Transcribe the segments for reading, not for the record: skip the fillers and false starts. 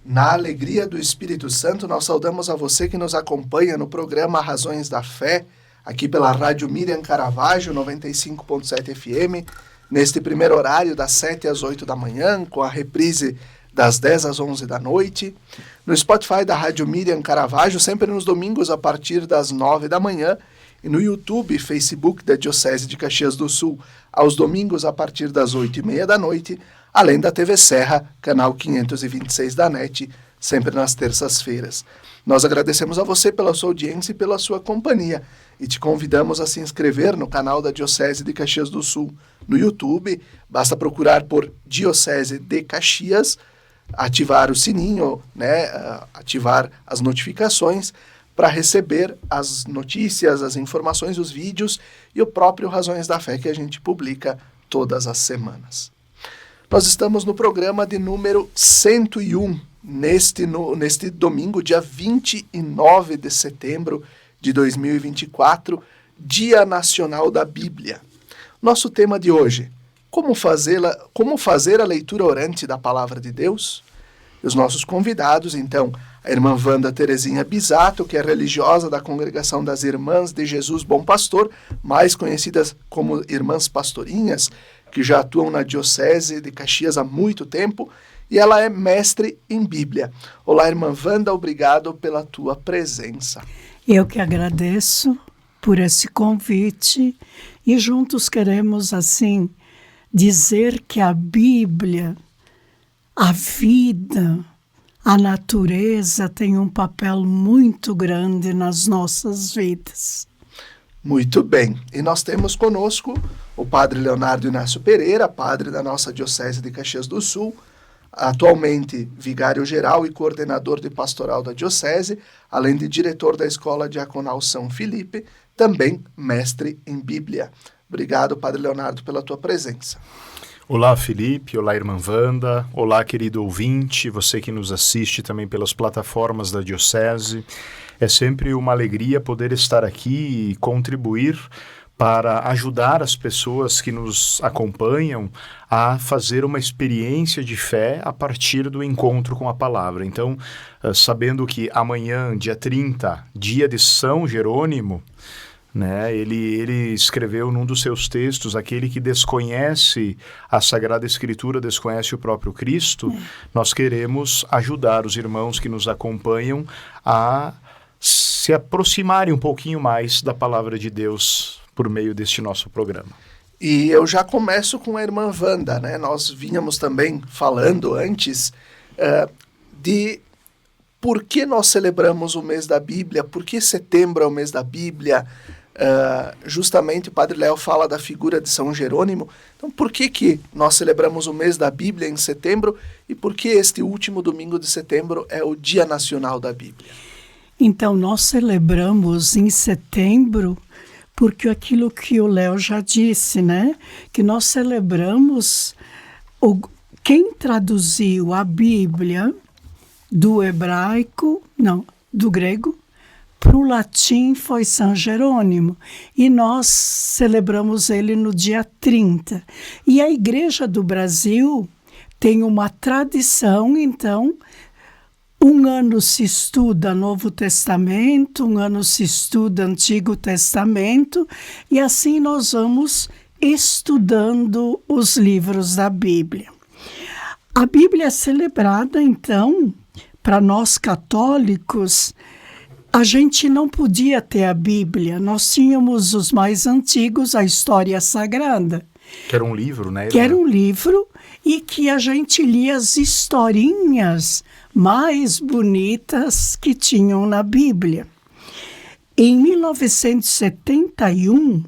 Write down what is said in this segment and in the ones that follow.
Na alegria do Espírito Santo, nós saudamos a você que nos acompanha no programa Razões da Fé, aqui pela Rádio Miriam Caravaggio, 95.7 FM, neste primeiro horário das 7 às 8 da manhã, com a reprise das 10 às 11 da noite. No Spotify da Rádio Miriam Caravaggio, sempre nos domingos a partir das 9 da manhã, e no YouTube e Facebook da Diocese de Caxias do Sul, aos domingos a partir das 8h30 da noite, além da TV Serra, canal 526 da NET, sempre nas terças-feiras. Nós agradecemos a você pela sua audiência e pela sua companhia e te convidamos a se inscrever no canal da Diocese de Caxias do Sul no YouTube. Basta procurar por Diocese de Caxias, ativar o sininho, ativar as notificações para receber as notícias, as informações, os vídeos e o próprio Razões da Fé que a gente publica todas as semanas. Nós estamos no programa de número 101, neste domingo, dia 29 de setembro de 2024, Dia Nacional da Bíblia. Nosso tema de hoje, como fazer a leitura orante da Palavra de Deus? E os nossos convidados, então, a irmã Wanda Terezinha Bisato, que é religiosa da Congregação das Irmãs de Jesus Bom Pastor, mais conhecidas como Irmãs Pastorinhas, que já atuam na Diocese de Caxias há muito tempo, e ela é mestre em Bíblia. Olá, irmã Wanda, obrigado pela tua presença. Eu que agradeço por esse convite e juntos queremos, assim, dizer que a Bíblia, a vida, a natureza tem um papel muito grande nas nossas vidas. Muito bem. E nós temos conosco o padre Leonardo Inácio Pereira, padre da nossa Diocese de Caxias do Sul, atualmente vigário-geral e coordenador de pastoral da Diocese, além de diretor da Escola Diaconal São Felipe, também mestre em Bíblia. Obrigado, padre Leonardo, pela tua presença. Olá, Felipe. Olá, irmã Wanda. Olá, querido ouvinte, você que nos assiste também pelas plataformas da Diocese. É sempre uma alegria poder estar aqui e contribuir para ajudar as pessoas que nos acompanham a fazer uma experiência de fé a partir do encontro com a palavra. Então, sabendo que amanhã, dia 30, dia de São Jerônimo, ele escreveu num dos seus textos, aquele que desconhece a Sagrada Escritura, desconhece o próprio Cristo. Nós queremos ajudar os irmãos que nos acompanham a se aproximarem um pouquinho mais da Palavra de Deus por meio deste nosso programa. E eu já começo com a irmã Wanda, Nós vínhamos também falando antes de por que nós celebramos o mês da Bíblia, por que setembro é o mês da Bíblia. Justamente o padre Léo fala da figura de São Jerônimo. Então, por que nós celebramos o mês da Bíblia em setembro e por que este último domingo de setembro é o Dia Nacional da Bíblia? Então, nós celebramos em setembro porque aquilo que o Léo já disse, que nós celebramos quem traduziu a Bíblia do grego, para o latim foi São Jerônimo, e nós celebramos ele no dia 30. E a Igreja do Brasil tem uma tradição, então, um ano se estuda Novo Testamento, um ano se estuda Antigo Testamento, e assim nós vamos estudando os livros da Bíblia. A Bíblia é celebrada, então, para nós católicos. A gente não podia ter a Bíblia, nós tínhamos os mais antigos, a História Sagrada. Que era um livro, Que era um livro e que a gente lia as historinhas mais bonitas que tinham na Bíblia. Em 1971,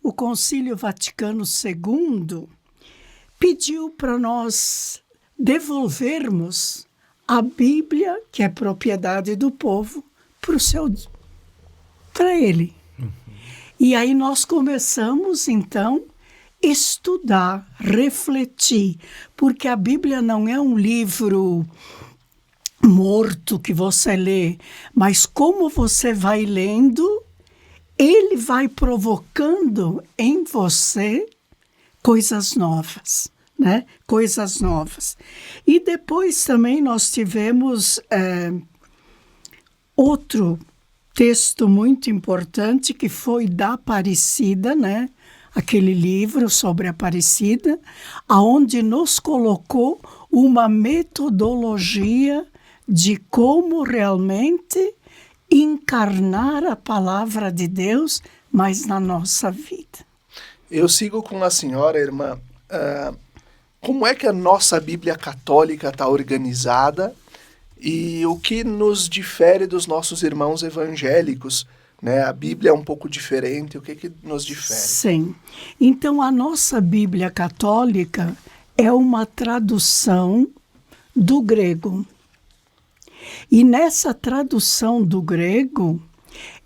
o Concílio Vaticano II pediu para nós devolvermos a Bíblia, que é propriedade do povo, para ele. E aí nós começamos, então, refletir, porque a Bíblia não é um livro morto que você lê, mas como você vai lendo, ele vai provocando em você coisas novas, né? Coisas novas. E depois também nós tivemos outro texto muito importante que foi da Aparecida, né? Aquele livro sobre a Aparecida, aonde nos colocou uma metodologia de como realmente encarnar a palavra de Deus, mas na nossa vida. Eu sigo com a senhora, irmã. Como é que a nossa Bíblia católica está organizada e o que nos difere dos nossos irmãos evangélicos? Né? A Bíblia é um pouco diferente, o que nos difere? Sim. Então, a nossa Bíblia católica é uma tradução do grego. E nessa tradução do grego,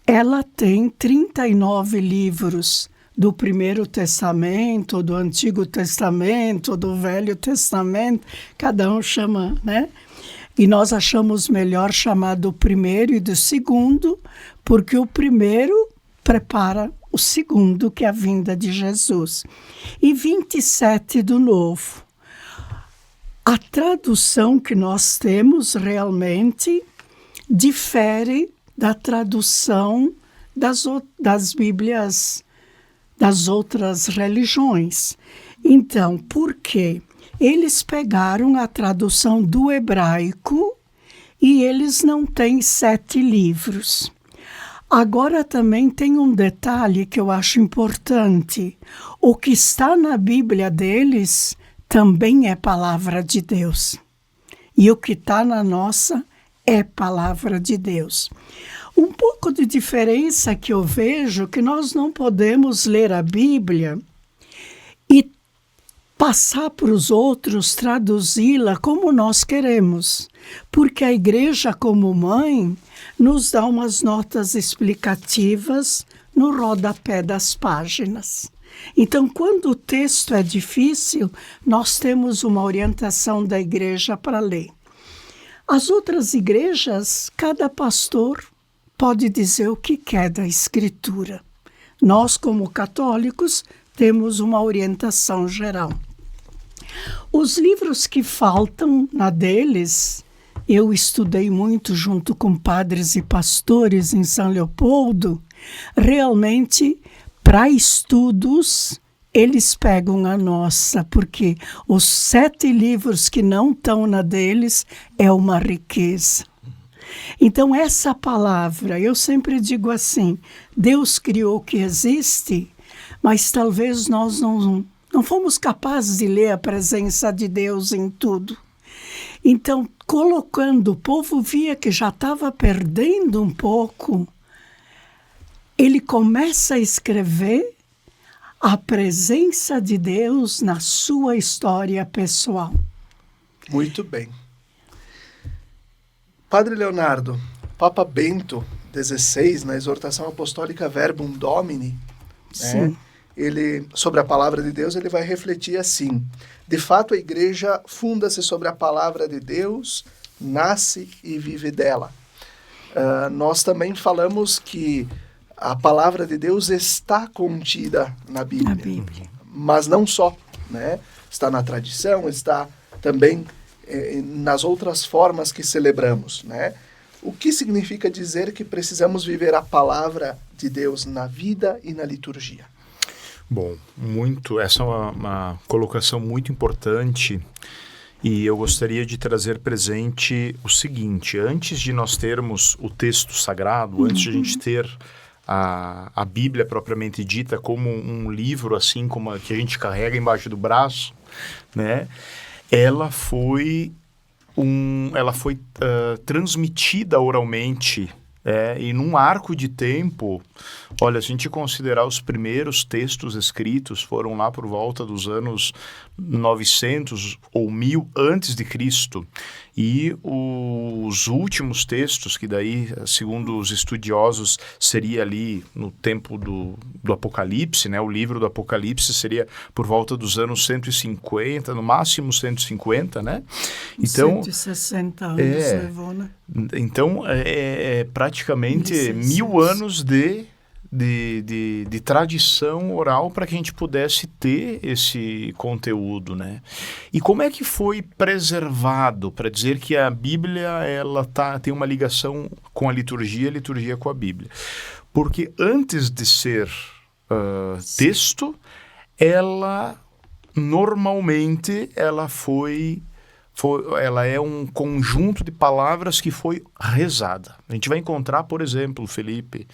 ela tem 39 livros do Primeiro Testamento, do Antigo Testamento, do Velho Testamento, cada um chama, né? E nós achamos melhor chamar do primeiro e do segundo, porque o primeiro prepara o segundo, que é a vinda de Jesus. E 27 do Novo. A tradução que nós temos realmente difere da tradução das Bíblias das outras religiões. Então, por quê? Eles pegaram a tradução do hebraico e eles não têm 7 livros. Agora também tem um detalhe que eu acho importante. O que está na Bíblia deles também é palavra de Deus. E o que está na nossa é palavra de Deus. Um pouco de diferença que eu vejo que nós não podemos ler a Bíblia e passar para os outros, traduzi-la como nós queremos. Porque a igreja, como mãe, nos dá umas notas explicativas no rodapé das páginas. Então, quando o texto é difícil, nós temos uma orientação da igreja para ler. As outras igrejas, cada pastor pode dizer o que quer da Escritura. Nós, como católicos, temos uma orientação geral. Os livros que faltam na deles, eu estudei muito junto com padres e pastores em São Leopoldo, realmente, para estudos, eles pegam a nossa, porque os 7 livros que não estão na deles é uma riqueza. Então, essa palavra, eu sempre digo assim, Deus criou o que existe, mas talvez nós não fomos capazes de ler a presença de Deus em tudo. Então, colocando, o povo via que já estava perdendo um pouco, ele começa a escrever a presença de Deus na sua história pessoal. Muito bem. Padre Leonardo, Papa Bento XVI, na exortação apostólica Verbum Domini, né, ele, sobre a palavra de Deus, ele vai refletir assim: de fato, a igreja funda-se sobre a palavra de Deus, nasce e vive dela. Nós também falamos que a palavra de Deus está contida na Bíblia. Mas não só, né? Está na tradição, está também nas outras formas que celebramos, né? O que significa dizer que precisamos viver a palavra de Deus na vida e na liturgia? Bom, essa é uma colocação muito importante e eu gostaria de trazer presente o seguinte: antes de nós termos o texto sagrado, antes de a gente ter a Bíblia propriamente dita como um livro, assim como a que a gente carrega embaixo do braço, né? Ela foi transmitida oralmente E num arco de tempo, olha, se a gente considerar os primeiros textos escritos, foram lá por volta dos anos 900 ou 1000 antes de Cristo, e os últimos textos, que daí, segundo os estudiosos, seria ali no tempo do Apocalipse, né? O livro do Apocalipse seria por volta dos anos 150, no máximo 150, né? Então, 160 anos levou, né? Então, praticamente 1000 anos de tradição oral para que a gente pudesse ter esse conteúdo, né? E como é que foi preservado para dizer que a Bíblia ela tem uma ligação com a liturgia com a Bíblia? Porque antes de ser texto, ela normalmente ela ela é um conjunto de palavras que foi rezada. A gente vai encontrar, por exemplo, Felipe,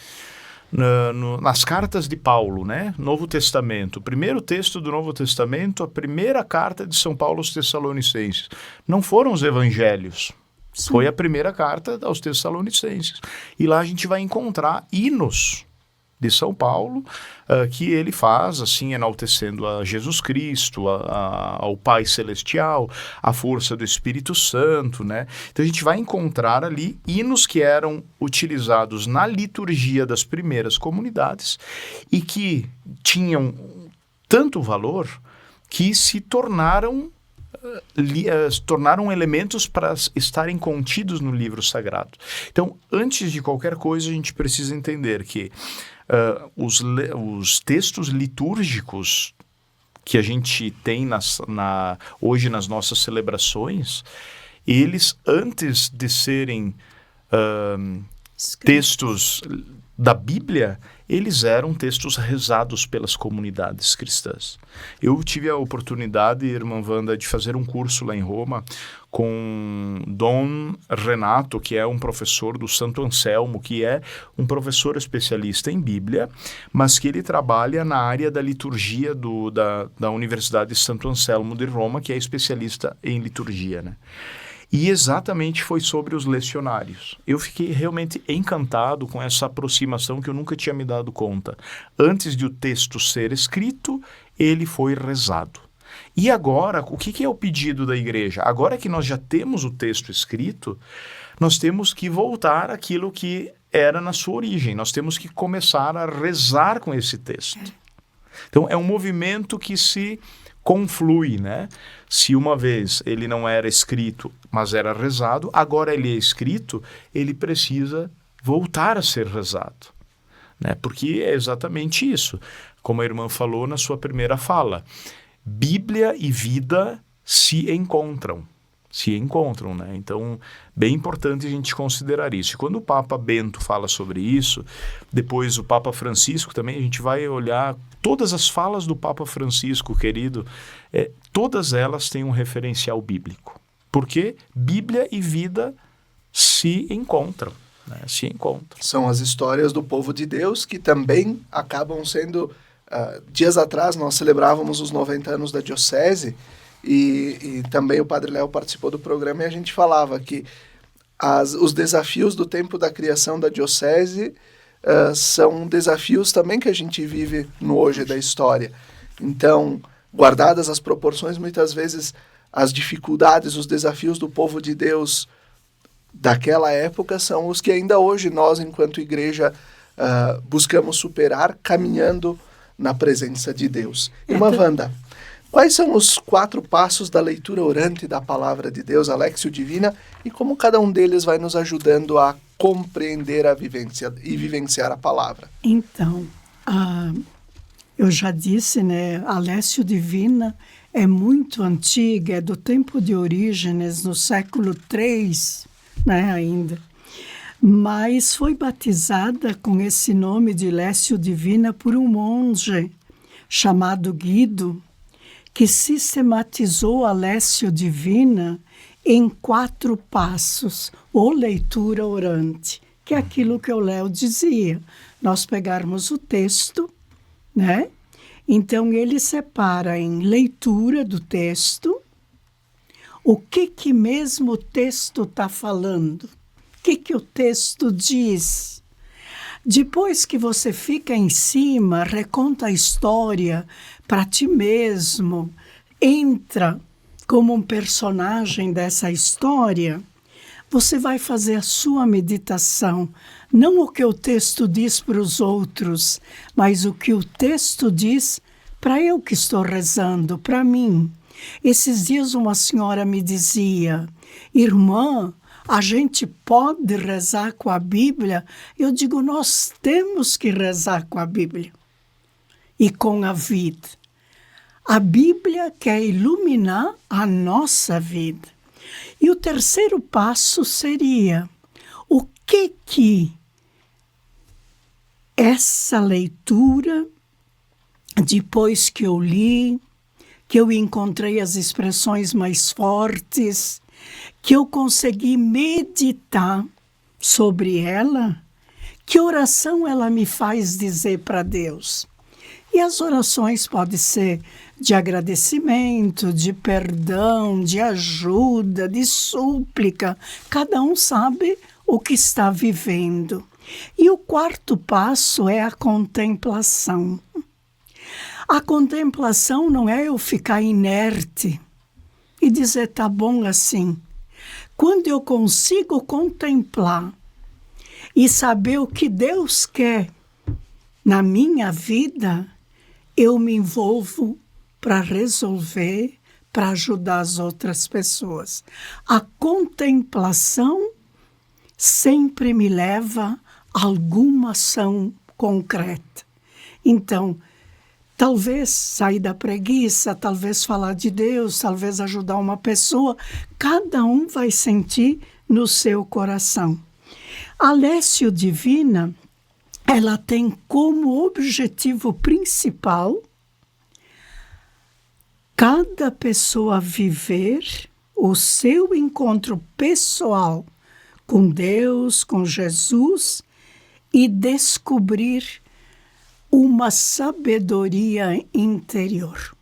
nas cartas de Paulo, né? Novo Testamento. O primeiro texto do Novo Testamento, a primeira carta de São Paulo aos Tessalonicenses. Não foram os evangelhos. Sim. Foi a primeira carta aos Tessalonicenses. E lá a gente vai encontrar hinos de São Paulo, que ele faz, assim, enaltecendo a Jesus Cristo, ao Pai Celestial, a força do Espírito Santo, né? Então a gente vai encontrar ali hinos que eram utilizados na liturgia das primeiras comunidades e que tinham tanto valor que se tornaram elementos para estarem contidos no livro sagrado. Então, antes de qualquer coisa, a gente precisa entender que os textos litúrgicos que a gente tem hoje nas nossas celebrações, eles, antes de serem textos da Bíblia, eles eram textos rezados pelas comunidades cristãs. Eu tive a oportunidade, irmã Wanda, de fazer um curso lá em Roma com Dom Renato, que é um professor do Santo Anselmo, que é um professor especialista em Bíblia, mas que ele trabalha na área da liturgia da Universidade de Santo Anselmo de Roma, que é especialista em liturgia, né? E exatamente foi sobre os lecionários. Eu fiquei realmente encantado com essa aproximação que eu nunca tinha me dado conta. Antes de o texto ser escrito, ele foi rezado. E agora, o que é o pedido da igreja? Agora que nós já temos o texto escrito, nós temos que voltar àquilo que era na sua origem. Nós temos que começar a rezar com esse texto. Então, é um movimento que se conflui, né? Se uma vez ele não era escrito, mas era rezado, agora ele é escrito, ele precisa voltar a ser rezado, né? Porque é exatamente isso. Como a irmã falou na sua primeira fala, Bíblia e vida se encontram, né? Então, bem importante a gente considerar isso. E quando o Papa Bento fala sobre isso, depois o Papa Francisco também, a gente vai olhar todas as falas do Papa Francisco, querido, todas elas têm um referencial bíblico. Porque Bíblia e vida se encontram, né? Se encontram. São as histórias do povo de Deus que também acabam sendo... dias atrás nós celebrávamos os 90 anos da Diocese e também o Padre Léo participou do programa e a gente falava que os desafios do tempo da criação da Diocese são desafios também que a gente vive no hoje da história. Então, guardadas as proporções, muitas vezes as dificuldades, os desafios do povo de Deus daquela época são os que ainda hoje nós, enquanto igreja, buscamos superar, caminhando na presença de Deus. Irmã Wanda, quais são os 4 passos da leitura orante da Palavra de Deus, a Lectio Divina, e como cada um deles vai nos ajudando a compreender e vivenciar a Palavra? Então, eu já disse, né, a Lectio Divina é muito antiga, é do tempo de Orígenes, no século III, né, ainda. Mas foi batizada com esse nome de Lectio Divina por um monge chamado Guido, que sistematizou a Lectio Divina em 4 passos, ou leitura orante, que é aquilo que o Léo dizia. Nós pegarmos o texto, né? Então, ele separa em leitura do texto, o que mesmo o texto está falando. que o texto diz. Depois que você fica em cima, reconta a história para ti mesmo, entra como um personagem dessa história, você vai fazer a sua meditação. Não o que o texto diz para os outros, mas o que o texto diz para eu que estou rezando, para mim. Esses dias uma senhora me dizia, irmã, a gente pode rezar com a Bíblia? Eu digo, nós temos que rezar com a Bíblia e com a vida. A Bíblia quer iluminar a nossa vida. E o terceiro passo seria, o que essa leitura, depois que eu li, que eu encontrei as expressões mais fortes, que eu consegui meditar sobre ela, que oração ela me faz dizer para Deus? E as orações podem ser de agradecimento, de perdão, de ajuda, de súplica. Cada um sabe o que está vivendo. E o quarto passo é a contemplação. A contemplação não é eu ficar inerte e dizer, tá bom assim. Quando eu consigo contemplar e saber o que Deus quer na minha vida, eu me envolvo para resolver, para ajudar as outras pessoas. A contemplação sempre me leva a alguma ação concreta. Então, talvez sair da preguiça, talvez falar de Deus, talvez ajudar uma pessoa, cada um vai sentir no seu coração. A Lécio Divina, ela tem como objetivo principal cada pessoa viver o seu encontro pessoal com Deus, com Jesus e descobrir uma sabedoria interior,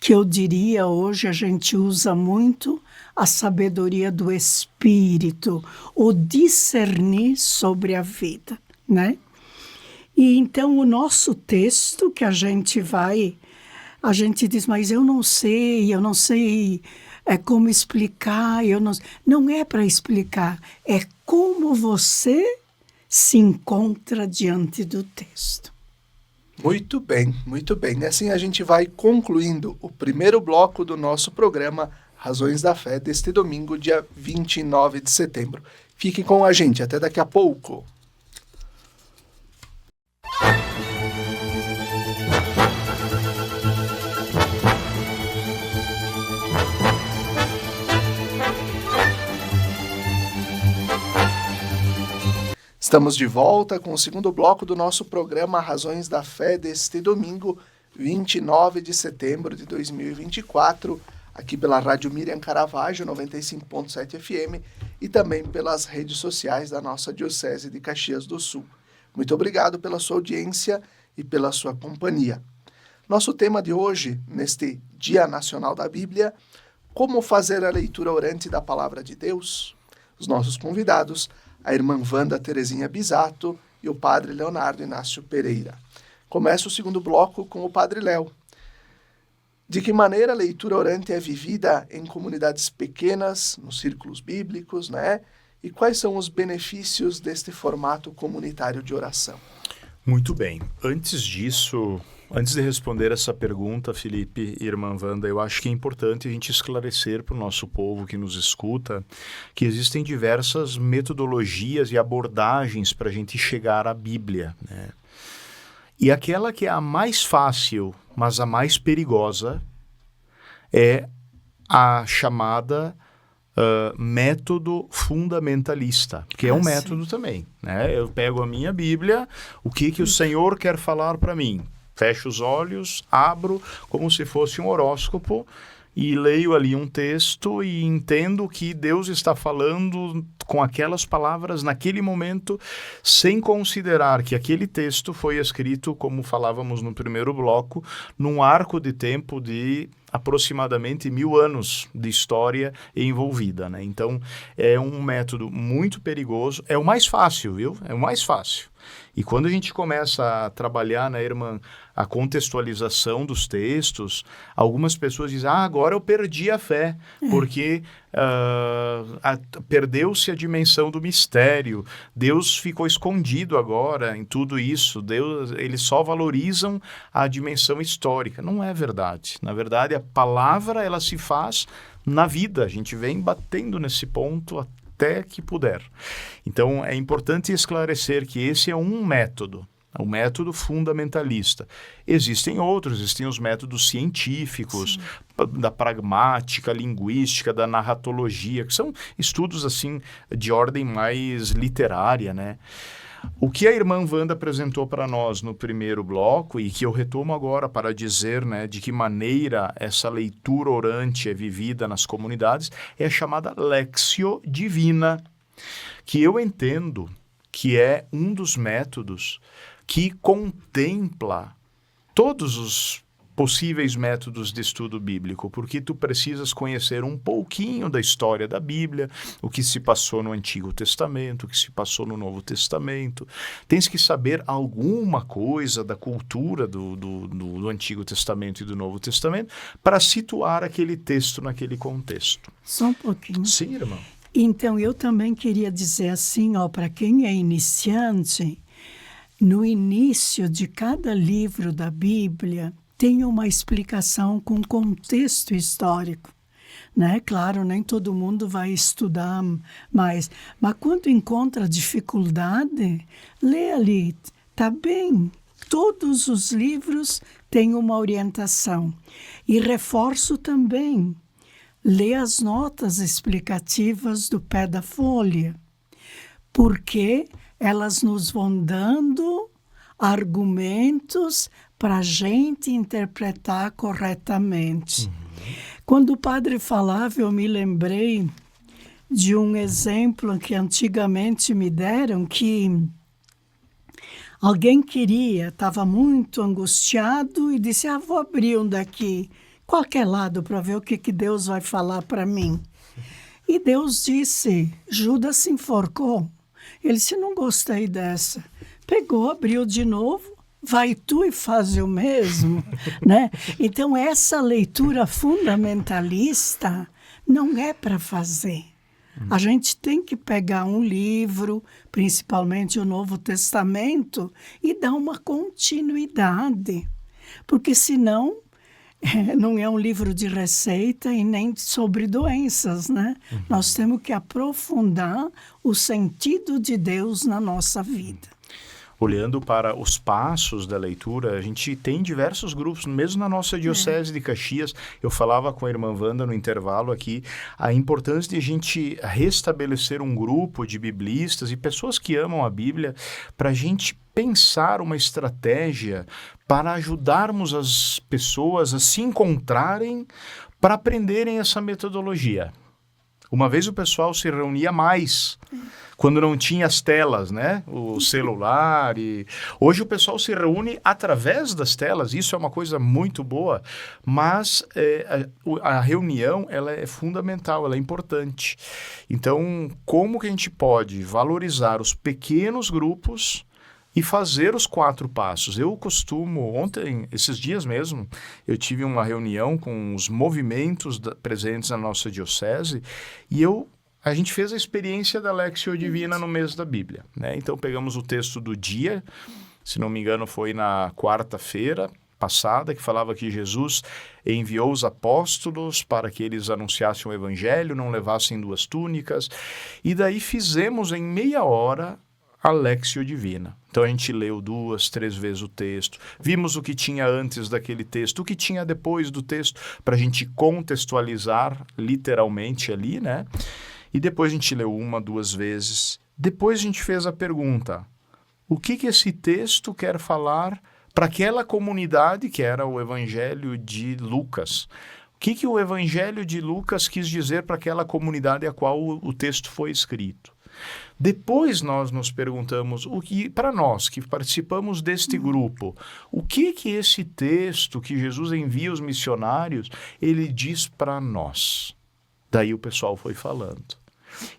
que eu diria hoje a gente usa muito a sabedoria do espírito, o discernir sobre a vida, né? E então o nosso texto que a gente diz, mas eu não sei como explicar, não é para explicar, é como você se encontra diante do texto. Muito bem, muito bem. E assim a gente vai concluindo o primeiro bloco do nosso programa Razões da Fé deste domingo, dia 29 de setembro. Fique com a gente, até daqui a pouco. Estamos de volta com o segundo bloco do nosso programa Razões da Fé deste domingo, 29 de setembro de 2024, aqui pela Rádio Miriam Caravaggio, 95.7 FM e também pelas redes sociais da nossa Diocese de Caxias do Sul. Muito obrigado pela sua audiência e pela sua companhia. Nosso tema de hoje, neste Dia Nacional da Bíblia, como fazer a leitura orante da Palavra de Deus? Os nossos convidados, a irmã Wanda Terezinha Bisato e o padre Leonardo Inácio Pereira. Começa o segundo bloco com o padre Léo. De que maneira a leitura orante é vivida em comunidades pequenas, nos círculos bíblicos, né? E quais são os benefícios deste formato comunitário de oração? Muito bem. Antes de responder essa pergunta, Felipe e irmã Wanda, eu acho que é importante a gente esclarecer para o nosso povo que nos escuta que existem diversas metodologias e abordagens para a gente chegar à Bíblia, né? E aquela que é a mais fácil, mas a mais perigosa, é a chamada método fundamentalista, que é um método também, né? Eu pego a minha Bíblia, o que o Senhor quer falar para mim? Fecho os olhos, abro como se fosse um horóscopo e leio ali um texto e entendo que Deus está falando com aquelas palavras naquele momento, sem considerar que aquele texto foi escrito, como falávamos no primeiro bloco, num arco de tempo de aproximadamente 1000 anos de história envolvida, né? Então, é um método muito perigoso, é o mais fácil, viu? É o mais fácil. E quando a gente começa a trabalhar, né, irmã, a contextualização dos textos, algumas pessoas dizem, agora eu perdi a fé, porque perdeu-se a dimensão do mistério, Deus ficou escondido agora em tudo isso, eles só valorizam a dimensão histórica. Não é verdade. Na verdade, a palavra, ela se faz na vida. A gente vem batendo nesse ponto até que puder. Então, é importante esclarecer que esse é um método fundamentalista. Existem outros, existem os métodos científicos, da pragmática, linguística, da narratologia, que são estudos assim de ordem mais literária, né? O que a irmã Wanda apresentou para nós no primeiro bloco, e que eu retomo agora para dizer, né, de que maneira essa leitura orante é vivida nas comunidades, é a chamada Lectio Divina, que eu entendo que é um dos métodos que contempla todos os possíveis métodos de estudo bíblico, porque tu precisas conhecer um pouquinho da história da Bíblia, o que se passou no Antigo Testamento, o que se passou no Novo Testamento. Tens que saber alguma coisa da cultura do Antigo Testamento e do Novo Testamento para situar aquele texto naquele contexto. Só um pouquinho. Sim, irmão. Então, eu também queria dizer assim, para quem é iniciante, no início de cada livro da Bíblia, tem uma explicação com contexto histórico, né? Claro, nem todo mundo vai estudar mais, mas quando encontra dificuldade, lê ali, tá bem. Todos os livros têm uma orientação. E reforço também, lê as notas explicativas do pé da folha, porque elas nos vão dando argumentos para a gente interpretar corretamente. Quando o padre falava, eu me lembrei de um exemplo que antigamente me deram, que alguém estava muito angustiado e disse, vou abrir um daqui, qualquer lado, para ver o que Deus vai falar para mim. E Deus disse, Judas se enforcou. Ele disse, não gostei dessa. Pegou, abriu de novo, vai tu e faz o mesmo, né? Então, essa leitura fundamentalista não é para fazer. A gente tem que pegar um livro, principalmente o Novo Testamento, e dar uma continuidade. Porque senão não é um livro de receita e nem sobre doenças, né? Nós temos que aprofundar o sentido de Deus na nossa vida. Olhando para os passos da leitura, a gente tem diversos grupos, mesmo na nossa diocese de Caxias. Eu falava com a irmã Wanda no intervalo aqui, a importância de a gente restabelecer um grupo de biblistas e pessoas que amam a Bíblia, para a gente pensar uma estratégia para ajudarmos as pessoas a se encontrarem para aprenderem essa metodologia. Uma vez o pessoal se reunia mais, quando não tinha as telas, né? O celular. Hoje o pessoal se reúne através das telas, isso é uma coisa muito boa, mas a reunião ela é fundamental, ela é importante. Então, como que a gente pode valorizar os pequenos grupos e fazer os 4 passos? Eu costumo, esses dias mesmo, eu tive uma reunião com os movimentos presentes na nossa diocese e a gente fez a experiência da Lectio Divina no mês da Bíblia, né? Então pegamos o texto do dia, se não me engano foi na quarta-feira passada, que falava que Jesus enviou os apóstolos para que eles anunciassem o evangelho, não levassem 2 túnicas, e daí fizemos em meia hora a Lectio Divina. Então a gente leu 2, 3 vezes o texto, vimos o que tinha antes daquele texto, o que tinha depois do texto, para a gente contextualizar literalmente ali, né? E depois a gente leu 1, 2 vezes. Depois a gente fez a pergunta, o que esse texto quer falar para aquela comunidade que era o Evangelho de Lucas? que o Evangelho de Lucas quis dizer para aquela comunidade a qual o texto foi escrito? Depois nós nos perguntamos, para nós que participamos deste grupo, o que esse texto que Jesus envia aos missionários, ele diz para nós? Daí o pessoal foi falando.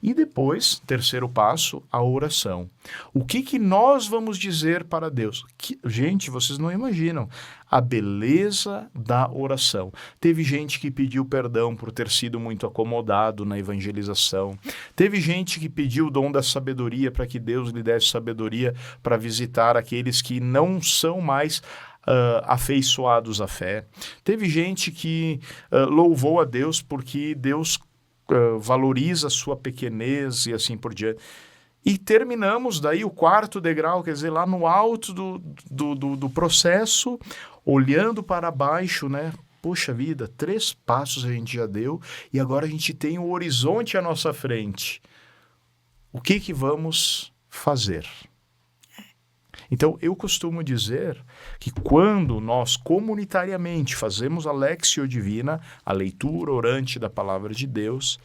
E depois, terceiro passo, a oração. O que nós vamos dizer para Deus? Gente, vocês não imaginam a beleza da oração. Teve gente que pediu perdão por ter sido muito acomodado na evangelização. Teve gente que pediu o dom da sabedoria para que Deus lhe desse sabedoria para visitar aqueles que não são mais afeiçoados à fé. Teve gente que louvou a Deus porque Deus valoriza a sua pequenez e assim por diante. E terminamos daí o quarto degrau, quer dizer, lá no alto do processo, olhando para baixo, né? Poxa vida, 3 passos a gente já deu e agora a gente tem o horizonte à nossa frente. O que vamos fazer? Então, eu costumo dizer que quando nós comunitariamente fazemos a Lectio Divina, a leitura orante da palavra de Deus,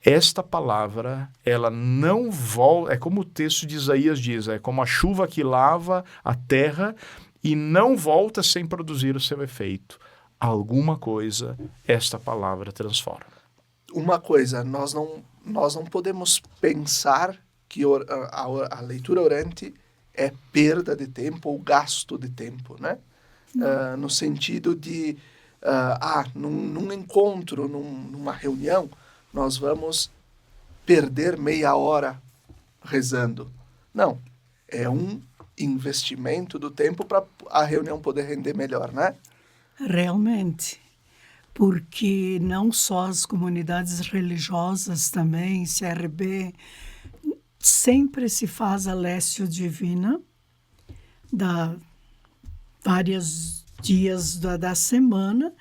esta palavra, ela não volta, é como o texto de Isaías diz, é como a chuva que lava a terra e não volta sem produzir o seu efeito. Alguma coisa esta palavra transforma. Uma coisa, nós não podemos pensar que a leitura orante é perda de tempo ou gasto de tempo, né? No sentido de, num encontro, numa reunião, nós vamos perder meia hora rezando. Não, é um investimento do tempo para a reunião poder render melhor, né? Realmente, porque não só as comunidades religiosas também, CRB, sempre se faz a Lectio Divina, vários dias da semana,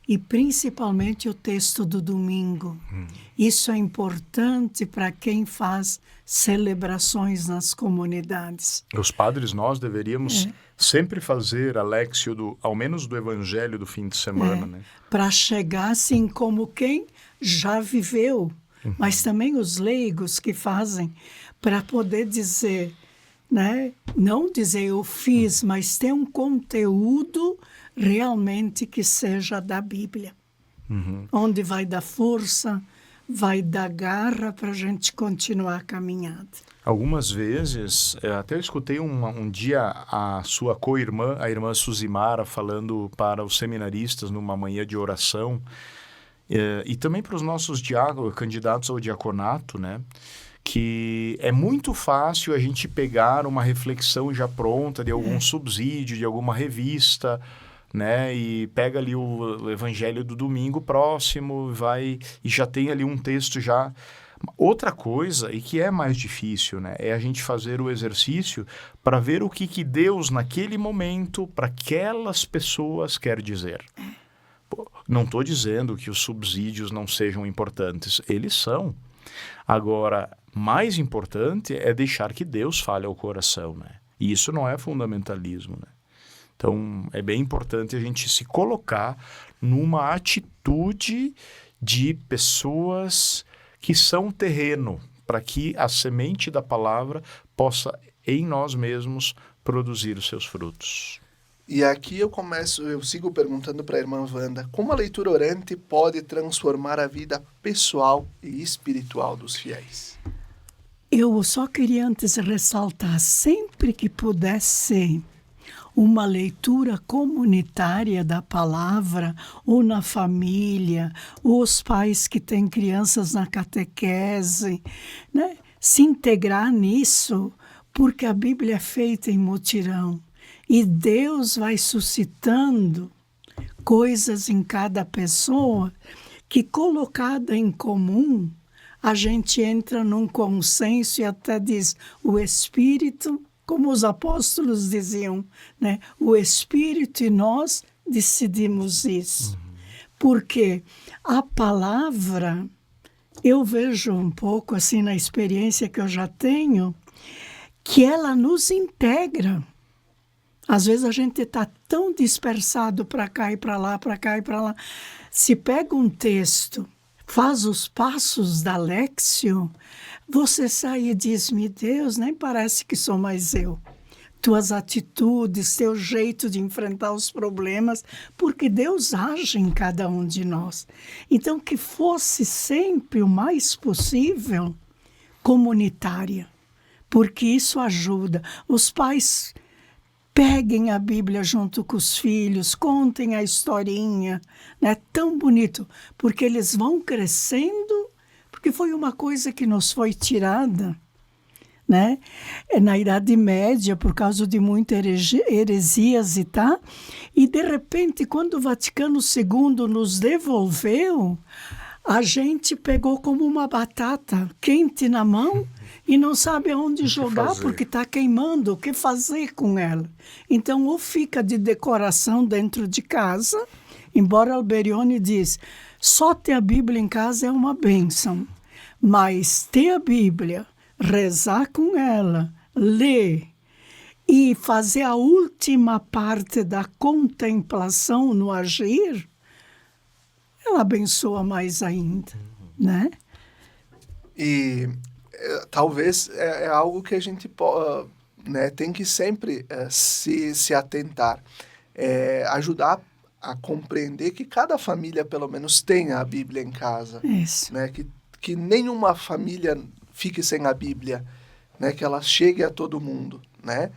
e principalmente o texto do domingo. Isso é importante para quem faz celebrações nas comunidades. Os padres, nós deveríamos sempre fazer a Lectio, ao menos do Evangelho do fim de semana, né? Para chegar assim como quem já viveu, mas também os leigos que fazem, para poder dizer, né? Não dizer eu fiz, mas ter um conteúdo realmente que seja da Bíblia. Onde vai dar força, vai dar garra para a gente continuar a caminhada. Algumas vezes, até eu escutei um dia a sua co-irmã, a irmã Suzimara, falando para os seminaristas numa manhã de oração, e também para os nossos candidatos ao diaconato, né? Que é muito fácil a gente pegar uma reflexão já pronta de algum subsídio, de alguma revista, né? E pega ali o Evangelho do domingo próximo, vai e já tem ali um texto já. Outra coisa, e que é mais difícil, né? É a gente fazer o exercício para ver o que Deus, naquele momento, para aquelas pessoas quer dizer. Não estou dizendo que os subsídios não sejam importantes, eles são. Agora, mais importante é deixar que Deus fale ao coração, né? E isso não é fundamentalismo, né? Então, é bem importante a gente se colocar numa atitude de pessoas que são terreno, para que a semente da palavra possa, em nós mesmos, produzir os seus frutos. E aqui eu sigo perguntando para a irmã Wanda, como a leitura orante pode transformar a vida pessoal e espiritual dos fiéis? Eu só queria antes ressaltar, sempre que pudesse uma leitura comunitária da palavra, ou na família, ou os pais que têm crianças na catequese, né? Se integrar nisso, porque a Bíblia é feita em mutirão. E Deus vai suscitando coisas em cada pessoa que, colocada em comum, a gente entra num consenso e até diz, o Espírito, como os apóstolos diziam, né? O Espírito e nós decidimos isso. Porque a palavra, eu vejo um pouco assim na experiência que eu já tenho, que ela nos integra. Às vezes a gente está tão dispersado para cá e para lá, para cá e para lá. Se pega um texto, faz os passos da Léxio, você sai e diz, meu Deus, nem parece que sou mais eu. Tuas atitudes, teu jeito de enfrentar os problemas, porque Deus age em cada um de nós. Então, que fosse sempre o mais possível comunitária, porque isso ajuda. Os pais peguem a Bíblia junto com os filhos, contem a historinha, né? Tão bonito, porque eles vão crescendo, porque foi uma coisa que nos foi tirada, né? Na Idade Média, por causa de muitas heresias e de repente, quando o Vaticano II nos devolveu, a gente pegou como uma batata quente na mão e não sabe aonde jogar porque está queimando, o que fazer com ela. Então, ou fica de decoração dentro de casa, embora Alberione diz, só ter a Bíblia em casa é uma bênção, mas ter a Bíblia, rezar com ela, ler e fazer a última parte da contemplação no agir, ela abençoa mais ainda, né? E talvez é algo que a gente né, tem que sempre se atentar, ajudar a compreender que cada família pelo menos tenha a Bíblia em casa. Isso. Né? Que nenhuma família fique sem a Bíblia, né? Que ela chegue a todo mundo, né?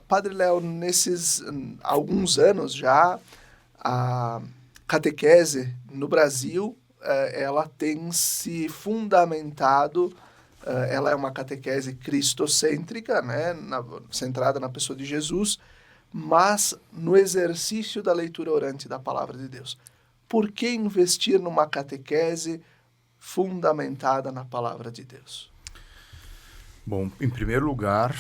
Padre Léo, nesses alguns anos já, a catequese no Brasil, ela tem se fundamentado, ela é uma catequese cristocêntrica, né? Centrada na pessoa de Jesus, mas no exercício da leitura orante da Palavra de Deus. Por que investir numa catequese fundamentada na Palavra de Deus? Bom, em primeiro lugar,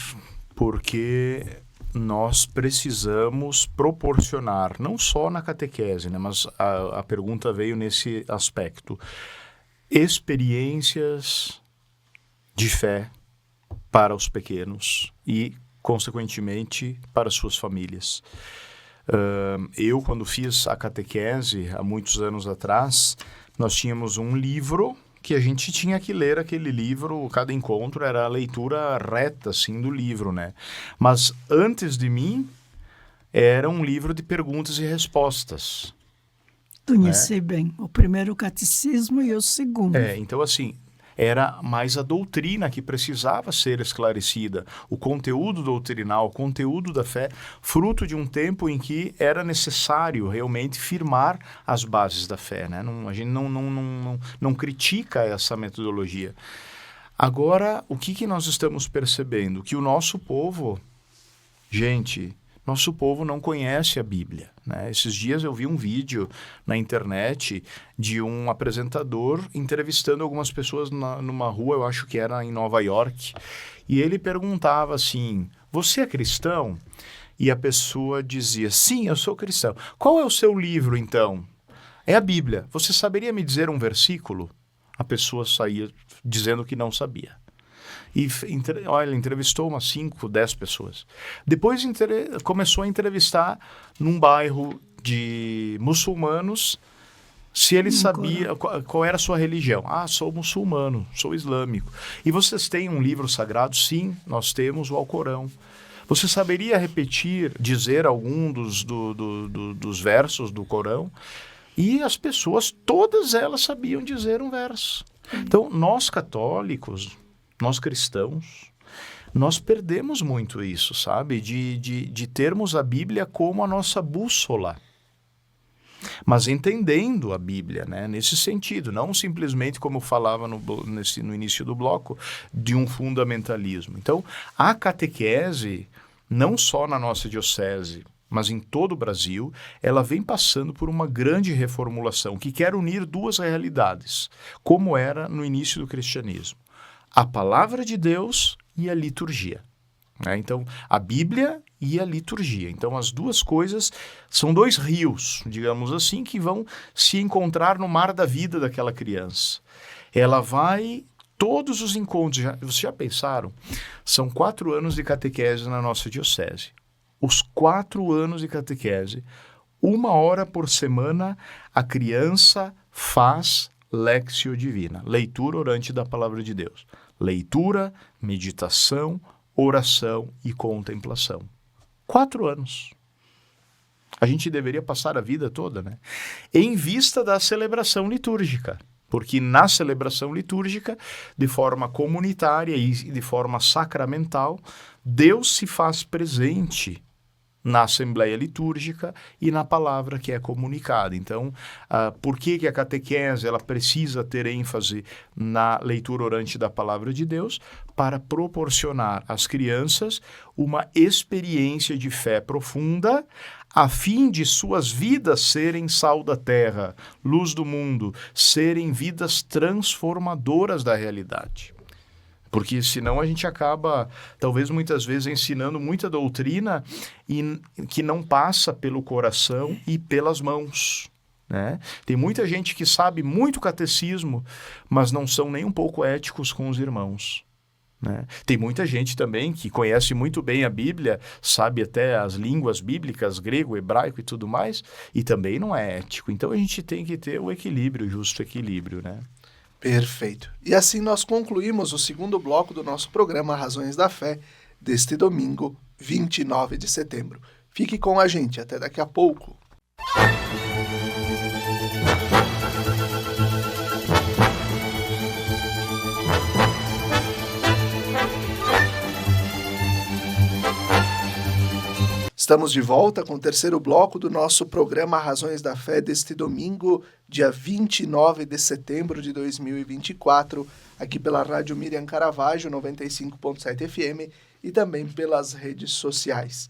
porque nós precisamos proporcionar, não só na catequese, né, mas a pergunta veio nesse aspecto, experiências de fé para os pequenos e, consequentemente, para suas famílias. Eu, quando fiz a catequese, há muitos anos atrás, nós tínhamos um livro que a gente tinha que ler aquele livro, cada encontro era a leitura reta, assim, do livro, né? Mas antes de mim, era um livro de perguntas e respostas. Conheci bem o primeiro catecismo e o segundo. Então, assim, era mais a doutrina que precisava ser esclarecida, o conteúdo doutrinal, o conteúdo da fé, fruto de um tempo em que era necessário realmente firmar as bases da fé, né? A gente não critica essa metodologia. Agora, o que nós estamos percebendo? Que o nosso povo, nosso povo não conhece a Bíblia, né? Esses dias eu vi um vídeo na internet de um apresentador entrevistando algumas pessoas numa rua, eu acho que era em Nova York, e ele perguntava assim, você é cristão? E a pessoa dizia, sim, eu sou cristão. Qual é o seu livro, então? É a Bíblia. Você saberia me dizer um versículo? A pessoa saía dizendo que não sabia. E olha, entrevistou umas 5, 10 pessoas. Depois começou a entrevistar num bairro de muçulmanos se ele sabia qual era a sua religião. Ah, sou muçulmano, sou islâmico. E vocês têm um livro sagrado? Sim, nós temos o Alcorão. Você saberia dizer algum dos versos do Corão? E as pessoas, todas elas sabiam dizer um verso. Então, nós católicos, nós cristãos, nós perdemos muito isso, sabe? De termos a Bíblia como a nossa bússola. Mas entendendo a Bíblia, né? Nesse sentido, não simplesmente, como eu falava no início do bloco, de um fundamentalismo. Então, a catequese, não só na nossa diocese, mas em todo o Brasil, ela vem passando por uma grande reformulação que quer unir duas realidades, como era no início do cristianismo. A palavra de Deus e a liturgia. Né? Então, a Bíblia e a liturgia. Então, as duas coisas são dois rios, digamos assim, que vão se encontrar no mar da vida daquela criança. Ela vai... Todos os encontros, vocês já pensaram? São 4 anos de catequese na nossa diocese. Os 4 anos de catequese, 1 hora por semana, a criança faz Lectio Divina, leitura orante da Palavra de Deus. Leitura, meditação, oração e contemplação. 4 anos. A gente deveria passar a vida toda, né? Em vista da celebração litúrgica. Porque na celebração litúrgica, de forma comunitária e de forma sacramental, Deus se faz presente na Assembleia Litúrgica e na palavra que é comunicada. Então, por que a catequese ela precisa ter ênfase na leitura orante da Palavra de Deus? Para proporcionar às crianças uma experiência de fé profunda, a fim de suas vidas serem sal da terra, luz do mundo, serem vidas transformadoras da realidade. Porque senão a gente acaba, talvez muitas vezes, ensinando muita doutrina e que não passa pelo coração e pelas mãos, né? Tem muita gente que sabe muito catecismo, mas não são nem um pouco éticos com os irmãos, né? Tem muita gente também que conhece muito bem a Bíblia, sabe até as línguas bíblicas, grego, hebraico e tudo mais, e também não é ético. Então a gente tem que ter o equilíbrio, o justo equilíbrio, né? Perfeito. E assim nós concluímos o segundo bloco do nosso programa Razões da Fé, deste domingo, 29 de setembro. Fique com a gente, até daqui a pouco. Estamos de volta com o terceiro bloco do nosso programa Razões da Fé deste domingo, dia 29 de setembro de 2024, aqui pela Rádio Miriam Caravaggio, 95.7 FM e também pelas redes sociais.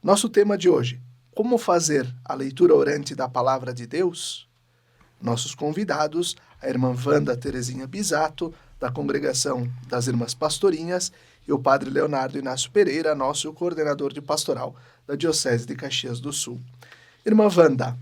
Nosso tema de hoje, como fazer a leitura orante da Palavra de Deus? Nossos convidados, a irmã Wanda Terezinha Bisato, da Congregação das Irmãs Pastorinhas, e o padre Leonardo Inácio Pereira, nosso coordenador de pastoral da Diocese de Caxias do Sul. Irmã Wanda,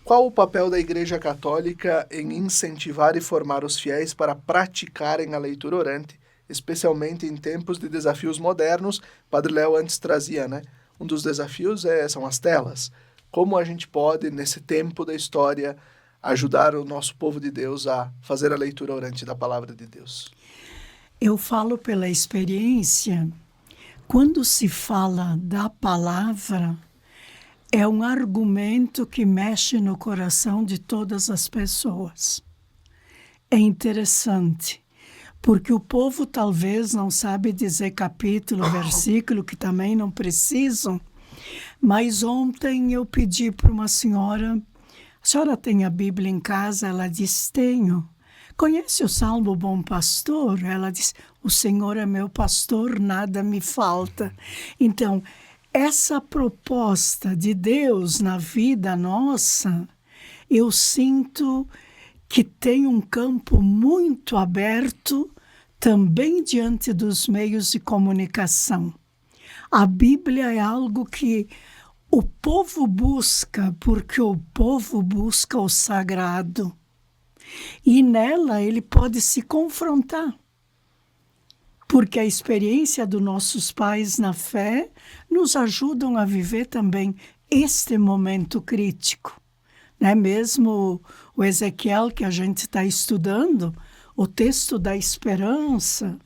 qual o papel da Igreja Católica em incentivar e formar os fiéis para praticarem a leitura orante, especialmente em tempos de desafios modernos? Padre Léo antes trazia, né? Um dos desafios são as telas. Como a gente pode, nesse tempo da história, ajudar o nosso povo de Deus a fazer a leitura orante da Palavra de Deus? Eu falo pela experiência, quando se fala da palavra, é um argumento que mexe no coração de todas as pessoas. É interessante, porque o povo talvez não sabe dizer capítulo, versículo, que também não precisam, mas ontem eu pedi para uma senhora, a senhora tem a Bíblia em casa? Ela disse, tenho. Conhece o Salmo Bom Pastor? Ela diz, o Senhor é meu pastor, nada me falta. Então, essa proposta de Deus na vida nossa, eu sinto que tem um campo muito aberto também diante dos meios de comunicação. A Bíblia é algo que o povo busca, porque o povo busca o sagrado. E nela ele pode se confrontar, porque a experiência dos nossos pais na fé nos ajudam a viver também este momento crítico, né? Mesmo o Ezequiel que a gente está estudando, o texto da esperança,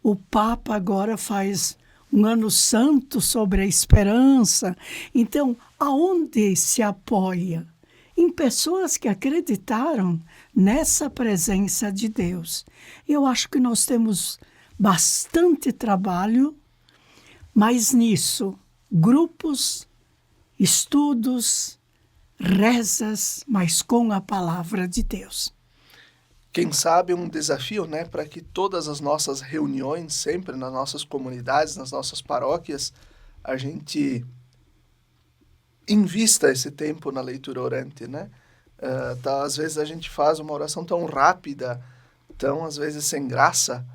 o Papa agora faz um ano santo sobre a esperança. Então, aonde se apoia? Em pessoas que acreditaram nessa presença de Deus. Eu acho que nós temos bastante trabalho, mas nisso, grupos, estudos, rezas, mas com a palavra de Deus. Quem sabe um desafio, né, para que todas as nossas reuniões, sempre nas nossas comunidades, nas nossas paróquias, a gente invista esse tempo na leitura orante, né? Às vezes a gente faz uma oração tão rápida, tão às vezes sem graça,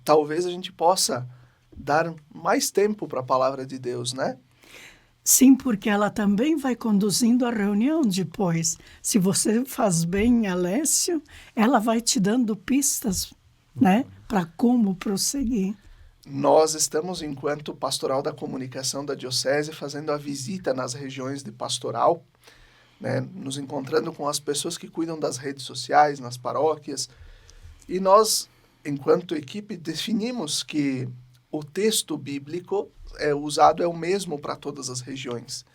talvez a gente possa dar mais tempo para a palavra de Deus, né? Sim, porque ela também vai conduzindo a reunião depois. Se você faz bem, Alessio, ela vai te dando pistas, né, para como prosseguir. nós estamos, enquanto pastoral da comunicação da Diocese, fazendo a visita nas regiões de pastoral, né, nos encontrando com as pessoas que cuidam das redes sociais, nas paróquias, e nós, enquanto equipe, definimos que o texto bíblico usado é o mesmo para todas as regiões.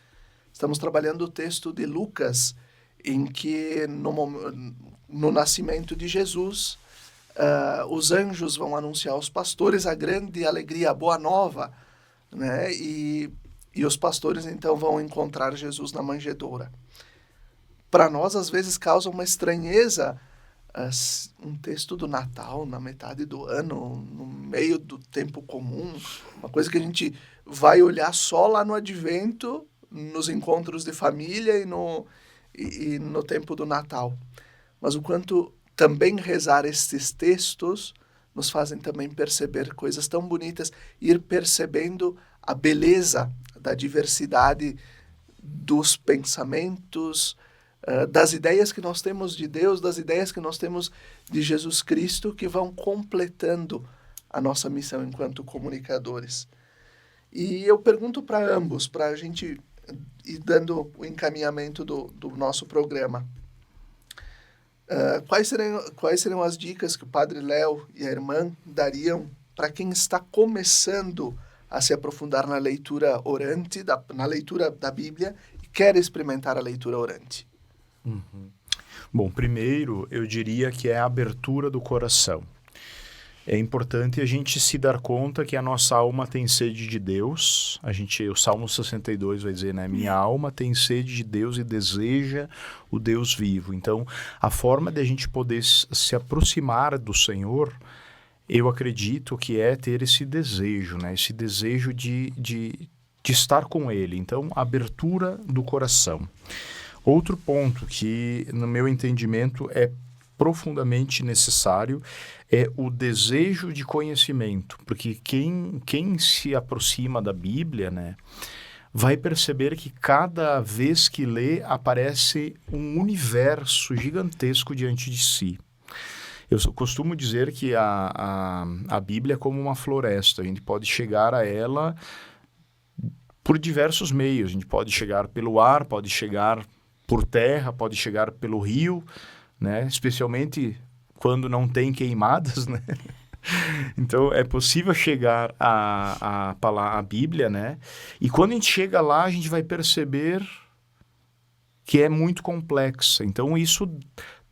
Estamos trabalhando o texto de Lucas, em que no nascimento de Jesus, os anjos vão anunciar aos pastores a grande alegria, a boa nova, né? E os pastores então vão encontrar Jesus na manjedoura. Para nós, às vezes, causa uma estranheza um texto do Natal na metade do ano, no meio do tempo comum, uma coisa que a gente vai olhar só lá no Advento, nos encontros de família e no tempo do Natal. Mas o quanto também rezar estes textos nos fazem também perceber coisas tão bonitas, ir percebendo a beleza da diversidade dos pensamentos, das ideias que nós temos de Deus, das ideias que nós temos de Jesus Cristo, que vão completando a nossa missão enquanto comunicadores. E eu pergunto para ambos, para a gente ir dando o encaminhamento do nosso programa. Quais seriam as dicas que o Padre Léo e a irmã dariam para quem está começando a se aprofundar na leitura orante, na leitura da Bíblia, e quer experimentar a leitura orante? Bom, primeiro eu diria que é a abertura do coração. É importante a gente se dar conta que a nossa alma tem sede de Deus. O Salmo 62 vai dizer, né? Minha alma tem sede de Deus e deseja o Deus vivo. Então, a forma de a gente poder se aproximar do Senhor, eu acredito que é ter esse desejo, né? Esse desejo de estar com Ele. Então, a abertura do coração. Outro ponto que, no meu entendimento, é profundamente necessário é o desejo de conhecimento, porque quem se aproxima da Bíblia, né, vai perceber que cada vez que lê aparece um universo gigantesco diante de si. Eu costumo dizer que a Bíblia é como uma floresta, a gente pode chegar a ela por diversos meios, a gente pode chegar pelo ar, pode chegar por terra, pode chegar pelo rio, né? Especialmente quando não tem queimadas, né? Então, é possível chegar à Bíblia, né? E quando a gente chega lá, a gente vai perceber que é muito complexa. Então, isso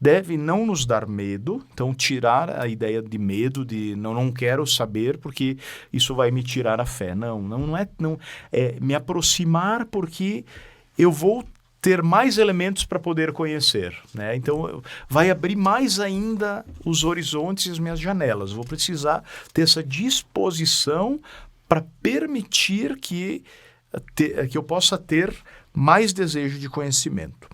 deve não nos dar medo. Então, tirar a ideia de medo, de não quero saber, porque isso vai me tirar a fé. Não é me aproximar porque eu vou ter mais elementos para poder conhecer, né? Então, vai abrir mais ainda os horizontes e as minhas janelas. Vou precisar ter essa disposição para permitir que eu possa ter mais desejo de conhecimento.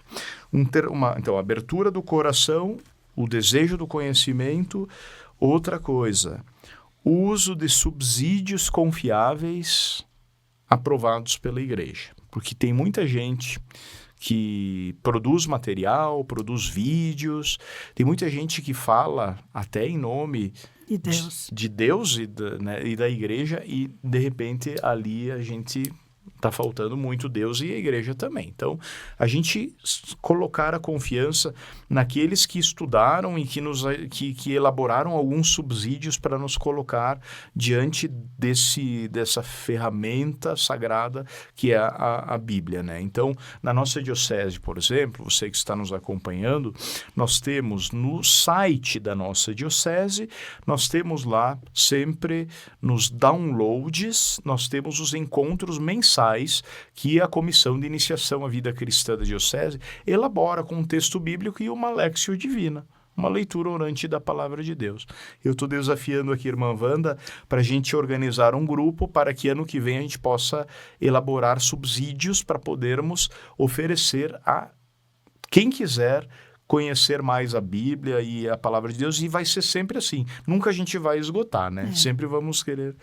Então, a abertura do coração, o desejo do conhecimento. Outra coisa, o uso de subsídios confiáveis aprovados pela igreja. Porque tem muita gente que produz material, produz vídeos, tem muita gente que fala até em nome de Deus e da igreja, e de repente ali a gente está faltando muito Deus e a igreja também. Então, a gente colocar a confiança naqueles que estudaram e que elaboraram alguns subsídios para nos colocar diante dessa ferramenta sagrada que é a Bíblia, né? Então, na nossa diocese, por exemplo, você que está nos acompanhando, nós temos no site da nossa diocese, nós temos lá sempre nos downloads, nós temos os encontros mensais que a Comissão de Iniciação à Vida Cristã da Diocese elabora com um texto bíblico e uma Lectio Divina, uma leitura orante da Palavra de Deus. Eu estou desafiando aqui a irmã Wanda para a gente organizar um grupo para que ano que vem a gente possa elaborar subsídios para podermos oferecer a quem quiser conhecer mais a Bíblia e a Palavra de Deus, e vai ser sempre assim. Nunca a gente vai esgotar, né? Sempre vamos querer.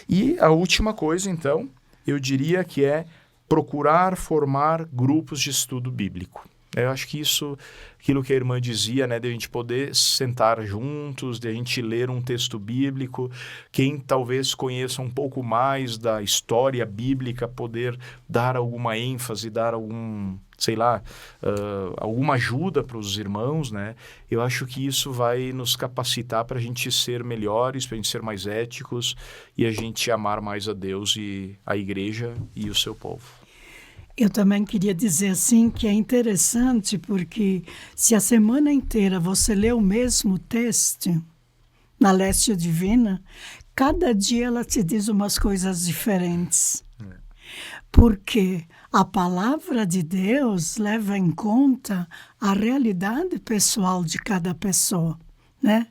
E a última coisa, então, eu diria que é procurar formar grupos de estudo bíblico. Eu acho que isso, aquilo que a irmã dizia, né, de a gente poder sentar juntos, de a gente ler um texto bíblico, quem talvez conheça um pouco mais da história bíblica, poder dar alguma ênfase, dar algum, sei lá, alguma ajuda para os irmãos, né? Eu acho que isso vai nos capacitar para a gente ser melhores, para a gente ser mais éticos e a gente amar mais a Deus e a igreja e o seu povo. Eu também queria dizer assim que é interessante porque se a semana inteira você lê o mesmo texto na Lécio Divina, cada dia ela te diz umas coisas diferentes. Porque a palavra de Deus leva em conta a realidade pessoal de cada pessoa, né?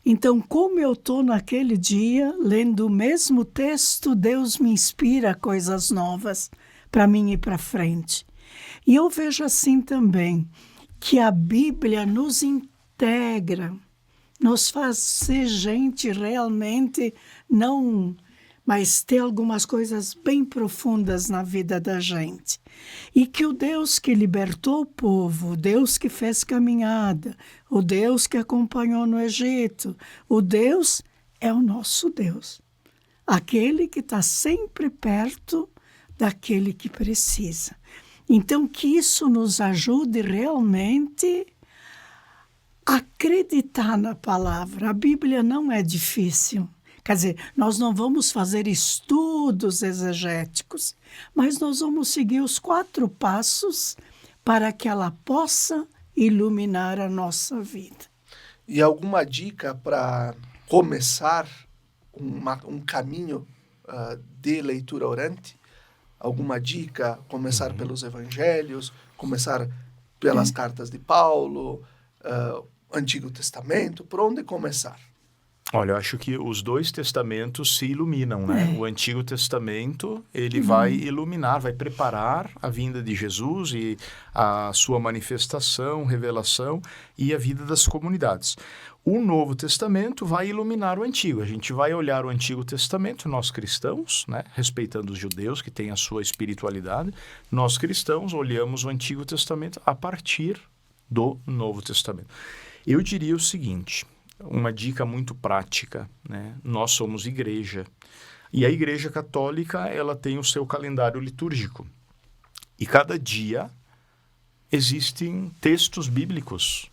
Então, como eu estou naquele dia, lendo o mesmo texto, Deus me inspira coisas novas para mim ir para frente. E eu vejo assim também, que a Bíblia nos integra, nos faz ser gente realmente não... mas ter algumas coisas bem profundas na vida da gente. E que o Deus que libertou o povo, o Deus que fez caminhada, o Deus que acompanhou no Egito, o Deus é o nosso Deus. Aquele que está sempre perto daquele que precisa. Então, que isso nos ajude realmente a acreditar na palavra. A Bíblia não é difícil. Quer dizer, nós não vamos fazer estudos exegéticos, mas nós vamos seguir os 4 passos para que ela possa iluminar a nossa vida. E alguma dica para começar um caminho de leitura orante? Alguma dica? Começar pelos evangelhos, começar pelas cartas de Paulo, Antigo Testamento, por onde começar? Olha, eu acho que os 2 testamentos se iluminam, né? O Antigo Testamento, ele vai iluminar, vai preparar a vinda de Jesus e a sua manifestação, revelação e a vida das comunidades. O Novo Testamento vai iluminar o Antigo. A gente vai olhar o Antigo Testamento, nós cristãos, né? Respeitando os judeus, que têm a sua espiritualidade, nós cristãos olhamos o Antigo Testamento a partir do Novo Testamento. Eu diria o seguinte... uma dica muito prática, né? Nós somos igreja e a Igreja Católica ela tem o seu calendário litúrgico e cada dia existem textos bíblicos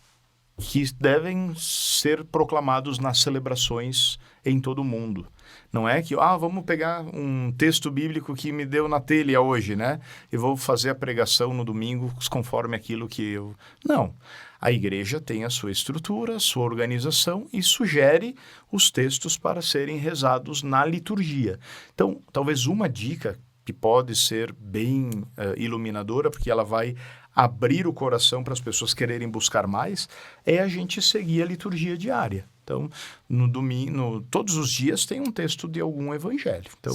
que devem ser proclamados nas celebrações em todo o mundo. Não é que, vamos pegar um texto bíblico que me deu na telha hoje, né? E vou fazer a pregação no domingo conforme aquilo que eu... Não. A igreja tem a sua estrutura, a sua organização e sugere os textos para serem rezados na liturgia. Então, talvez uma dica que pode ser bem iluminadora, porque ela vai abrir o coração para as pessoas quererem buscar mais, é a gente seguir a liturgia diária. Então, no domingo, todos os dias tem um texto de algum evangelho. Então,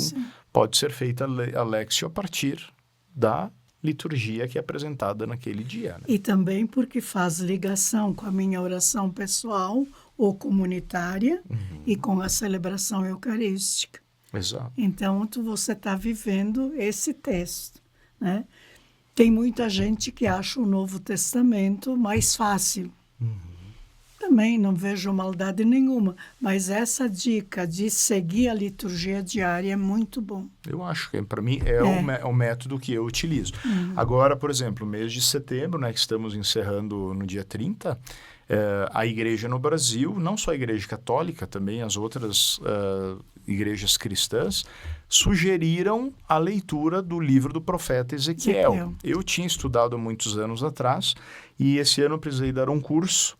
pode ser feita a Lécio a partir da liturgia que é apresentada naquele dia. Né? E também porque faz ligação com a minha oração pessoal ou comunitária e com a celebração eucarística. Exato. Então, você está vivendo esse texto, né? Tem muita gente que acha o Novo Testamento mais fácil. Também não vejo maldade nenhuma, mas essa dica de seguir a liturgia diária é muito bom. Eu acho que, para mim, é o método que eu utilizo. Agora, por exemplo, o mês de setembro, né, que estamos encerrando no dia 30, a igreja no Brasil, não só a igreja católica, também as outras igrejas cristãs, sugeriram a leitura do livro do profeta Ezequiel. Eu tinha estudado há muitos anos atrás e esse ano eu precisei dar um curso.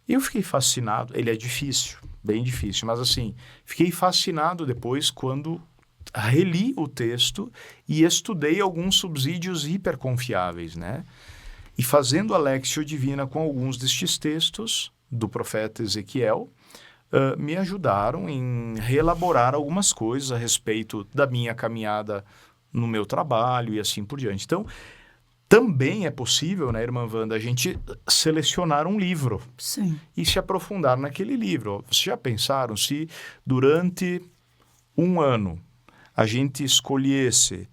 Eu fiquei fascinado, ele é difícil, bem difícil, mas assim, fiquei fascinado depois quando reli o texto e estudei alguns subsídios hiperconfiáveis, né? E fazendo a Lécio Divina com alguns destes textos do profeta Ezequiel, me ajudaram em reelaborar algumas coisas a respeito da minha caminhada no meu trabalho e assim por diante. Então, também é possível, né, irmã Wanda, a gente selecionar um livro e se aprofundar naquele livro. Vocês já pensaram se durante um ano a gente escolhesse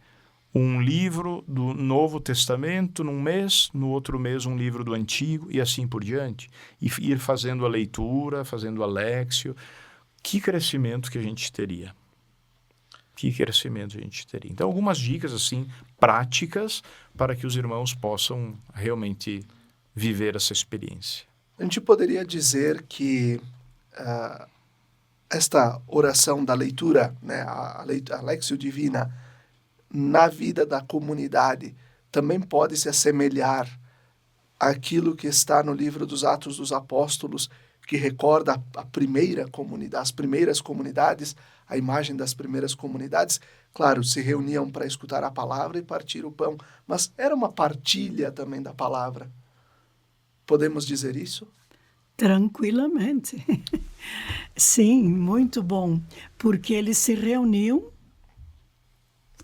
um livro do Novo Testamento num mês, no outro mês um livro do Antigo e assim por diante. E ir fazendo a leitura, fazendo a léxio. Que crescimento que a gente teria. Que crescimento a gente teria. Então, algumas dicas assim práticas para que os irmãos possam realmente viver essa experiência. A gente poderia dizer que esta oração da leitura, né, a Léxio Divina, na vida da comunidade, também pode se assemelhar àquilo que está no livro dos Atos dos Apóstolos, que recorda a primeira comunidade, as primeiras comunidades, a imagem das primeiras comunidades. Claro, se reuniam para escutar a palavra e partir o pão, mas era uma partilha também da palavra. Podemos dizer isso? Tranquilamente. Sim, muito bom, porque eles se reuniam,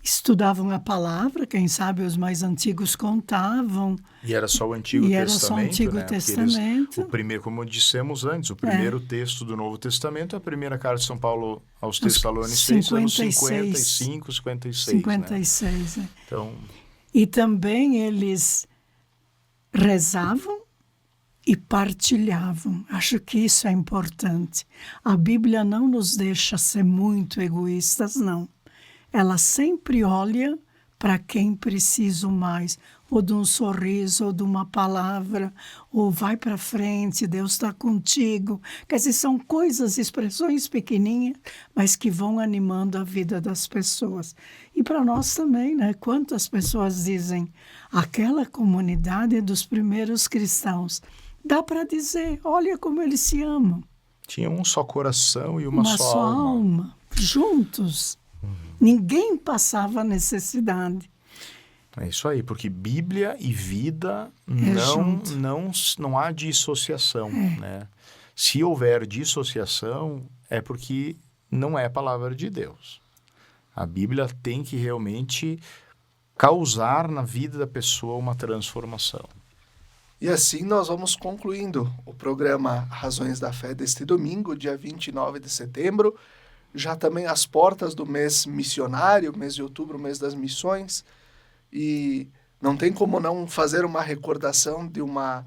estudavam a palavra, quem sabe os mais antigos contavam. E era só o Antigo Testamento, era só o Antigo né? Testamento. O primeiro, como dissemos antes, o primeiro texto do Novo Testamento é a primeira carta de São Paulo aos Tessalonicenses, anos 55, 56. 56, né? Então... E também eles rezavam e partilhavam. Acho que isso é importante. A Bíblia não nos deixa ser muito egoístas, não. Ela sempre olha para quem precisa mais, ou de um sorriso, ou de uma palavra, ou vai para frente, Deus está contigo. Quer dizer, são coisas, expressões pequenininhas, mas que vão animando a vida das pessoas. E para nós também, né? Quantas pessoas dizem, aquela comunidade dos primeiros cristãos, dá para dizer, olha como eles se amam. Tinha um só coração e uma só alma. Juntos. Ninguém passava necessidade. É isso aí, porque Bíblia e vida não há dissociação. Né? Se houver dissociação, é porque não é a palavra de Deus. A Bíblia tem que realmente causar na vida da pessoa uma transformação. E assim nós vamos concluindo o programa Razões da Fé deste domingo, dia 29 de setembro, já também às portas do mês missionário, mês de outubro, mês das missões, e não tem como não fazer uma recordação de uma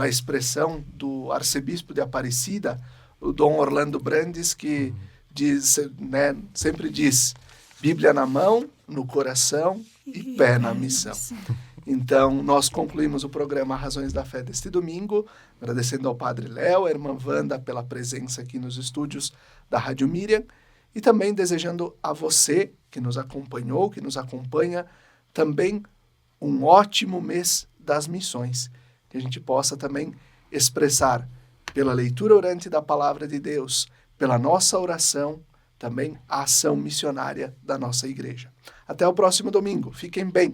expressão do arcebispo de Aparecida, o Dom Orlando Brandes, que diz, né, sempre diz, Bíblia na mão, no coração e pé na missão. Então, nós concluímos o programa Razões da Fé deste domingo, agradecendo ao Padre Léo, a Irmã Wanda, pela presença aqui nos estúdios da Rádio Miriam, e também desejando a você que nos acompanhou, que nos acompanha, também um ótimo mês das missões, que a gente possa também expressar pela leitura orante da Palavra de Deus, pela nossa oração, também a ação missionária da nossa igreja. Até o próximo domingo. Fiquem bem.